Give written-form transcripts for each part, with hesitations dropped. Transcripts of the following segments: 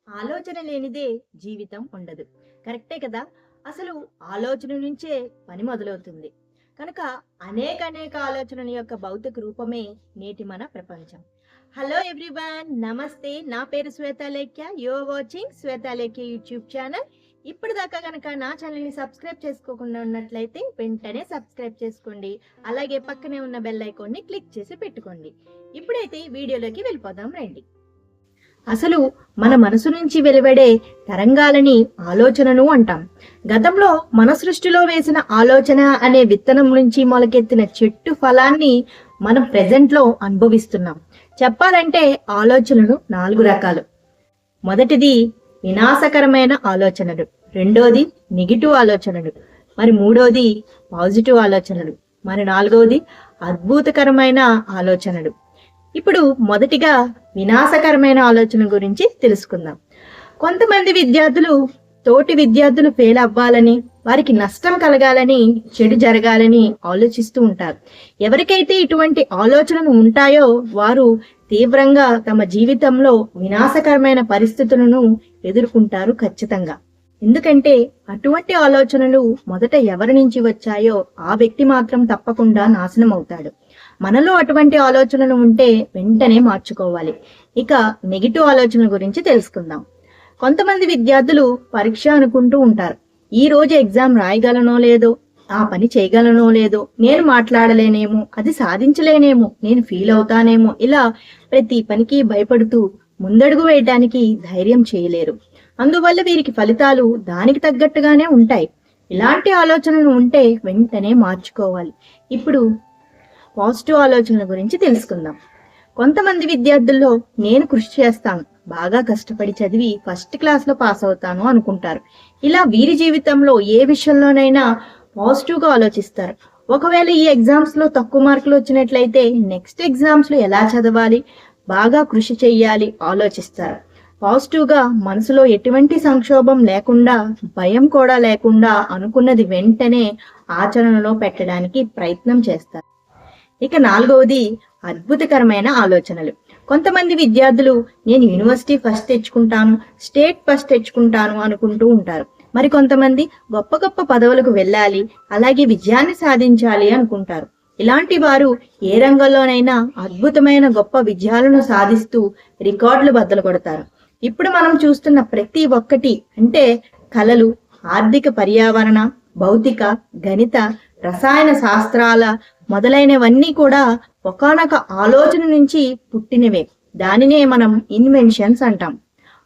ఆలోచన లేనిదే జీవితం ఉండదు. కరెక్టే కదా! అసలు ఆలోచన నుంచే పని మొదలవుతుంది. కనుక అనేక ఆలోచనల యొక్క భౌతిక రూపమే నేటి మన ప్రపంచం. Hello everyone! నమస్తే. నా పేరు Swetha Lekhya. You are watching Swetha Lekhya YouTube channel. ఇప్పటిదాకా గనక నా ఛానల్‌ని సబ్స్క్రైబ్ చేసుకోకుండా ఉన్నట్లయితే వెంటనే సబ్స్క్రైబ్ చేసుకోండి. అలాగే పక్కనే ఉన్న బెల్ ఐకాన్‌ని క్లిక్ చేసి పెట్టుకోండి. ఇప్పుడైతే వీడియోలోకి వెళ్ళిపోదాం రండి. అసలు మన మనసు నుంచి వెలువడే తరంగాలని ఆలోచనను అంటాం. గతంలో మన సృష్టిలో వేసిన ఆలోచన అనే విత్తనం నుంచి మొలకెత్తిన చెట్టు ఫలాన్ని మనం ప్రెజెంట్ లో అనుభవిస్తున్నాం. చెప్పాలంటే ఆలోచనలు 4 రకాలు. మొదటిది వినాశకరమైన ఆలోచనలు, రెండోది నెగిటివ్ ఆలోచనలు, మరి మూడోది పాజిటివ్ ఆలోచనలు, మరి నాలుగవది అద్భుతకరమైన ఆలోచనలు. ఇప్పుడు మొదటిగా వినాశకరమైన ఆలోచన గురించి తెలుసుకుందాం. కొంతమంది విద్యార్థులు తోటి విద్యార్థులు ఫెయిల్ అవ్వాలని, వారికి నష్టం కలగాలని, చెడు జరగాలని ఆలోచిస్తూ ఉంటారు. ఎవరికైతే ఇటువంటి ఆలోచనలు ఉంటాయో వారు తీవ్రంగా తమ జీవితంలో వినాశకరమైన పరిస్థితులను ఎదుర్కొంటారు ఖచ్చితంగా. ఎందుకంటే అటువంటి ఆలోచనలు మొదట ఎవరి నుంచి వచ్చాయో ఆ వ్యక్తి మాత్రం తప్పకుండా నాశనం అవుతాడు. మనలో అటువంటి ఆలోచనలు ఉంటే వెంటనే మార్చుకోవాలి. ఇక నెగిటివ్ ఆలోచనల గురించి తెలుసుకుందాం. కొంతమంది విద్యార్థులు పరీక్ష అనుకుంటూ ఉంటారు. ఈ రోజు ఎగ్జామ్ రాయగలనో లేదో, ఆ పని చేయగలనో లేదో, నేను మాట్లాడలేనేమో, అది సాధించలేనేమో, నేను ఫీల్ అవుతానేమో, ఇలా ప్రతి పనికి భయపడుతూ ముందడుగు వేయడానికి ధైర్యం చేయలేరు. అందువల్ల వీరికి ఫలితాలు దానికి తగ్గట్టుగానే ఉంటాయి. ఇలాంటి ఆలోచనలు ఉంటే వెంటనే మార్చుకోవాలి. ఇప్పుడు పాజిటివ్ ఆలోచనల గురించి తెలుసుకుందాం. కొంతమంది విద్యార్థుల్లో నేను కృషి చేస్తాను, బాగా కష్టపడి చదివి ఫస్ట్ క్లాస్లో పాస్ అవుతాను అనుకుంటారు. ఇలా వీరి జీవితంలో ఏ విషయంలోనైనా పాజిటివ్గా ఆలోచిస్తారు. ఒకవేళ ఈ ఎగ్జామ్స్లో తక్కువ మార్కులు వచ్చినట్లయితే నెక్స్ట్ ఎగ్జామ్స్లో ఎలా చదవాలి, బాగా కృషి చెయ్యాలి ఆలోచిస్తారు. పాజిటివ్గా మనసులో ఎటువంటి సంక్షోభం లేకుండా, భయం కూడా లేకుండా అనుకున్నది వెంటనే ఆచరణలో పెట్టడానికి ప్రయత్నం చేస్తారు. ఇక నాలుగవది అద్భుతకరమైన ఆలోచనలు. కొంతమంది విద్యార్థులు నేను యూనివర్సిటీ ఫస్ట్ తెచ్చుకుంటాను, స్టేట్ ఫస్ట్ తెచ్చుకుంటాను అనుకుంటూ ఉంటారు. మరి కొంతమంది గొప్ప గొప్ప పదవులకు వెళ్ళాలి, అలాగే విజయాన్ని సాధించాలి అనుకుంటారు. ఇలాంటి వారు ఏ రంగంలోనైనా అద్భుతమైన గొప్ప విజయాలను సాధిస్తూ రికార్డులు బద్దలు కొడతారు. ఇప్పుడు మనం చూస్తున్న ప్రతి ఒక్కటి అంటే కళలు, ఆర్థిక, పర్యావరణ, భౌతిక, గణిత, రసాయన శాస్త్రాల మొదలైనవన్నీ కూడా ఒకానొక ఆలోచన నుంచి పుట్టినవే. దానినే మనం ఇన్వెన్షన్స్ అంటాం.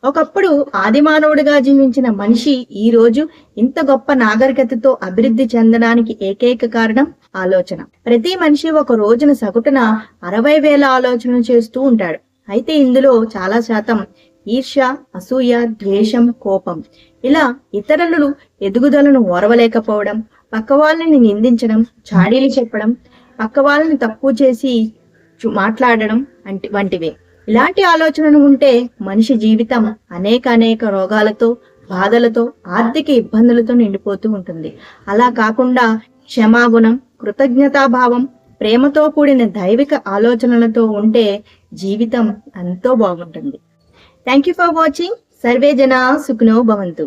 ఒకప్పుడు ఆదిమానవుడిగా జీవించిన మనిషి ఈ రోజు ఇంత గొప్ప నాగరికతతో అభివృద్ధి చెందడానికి ఏకైక కారణం ఆలోచన. ప్రతి మనిషి ఒక రోజున సగటున 60,000 ఆలోచనలు చేస్తూ ఉంటాడు. అయితే ఇందులో చాలా శాతం ఈర్ష్య, అసూయ, ద్వేషం, కోపం, ఇలా ఇతరులు ఎదుగుదలను ఓర్వలేకపోవడం, పక్క వాళ్ళని నిందించడం, చాడీలు చెప్పడం, పక్క వాళ్ళని తక్కువ చేసి మాట్లాడడం వంటివే. ఇలాంటి ఆలోచనలు ఉంటే మనిషి జీవితం అనేక రోగాలతో, బాధలతో, ఆర్థిక ఇబ్బందులతో నిండిపోతూ ఉంటుంది. అలా కాకుండా క్షమాగుణం, కృతజ్ఞతాభావం, ప్రేమతో కూడిన దైవిక ఆలోచనలతో ఉంటే జీవితం ఎంతో బాగుంటుంది. Thank you for watching. Survey జనా సుఖినో భవంతు.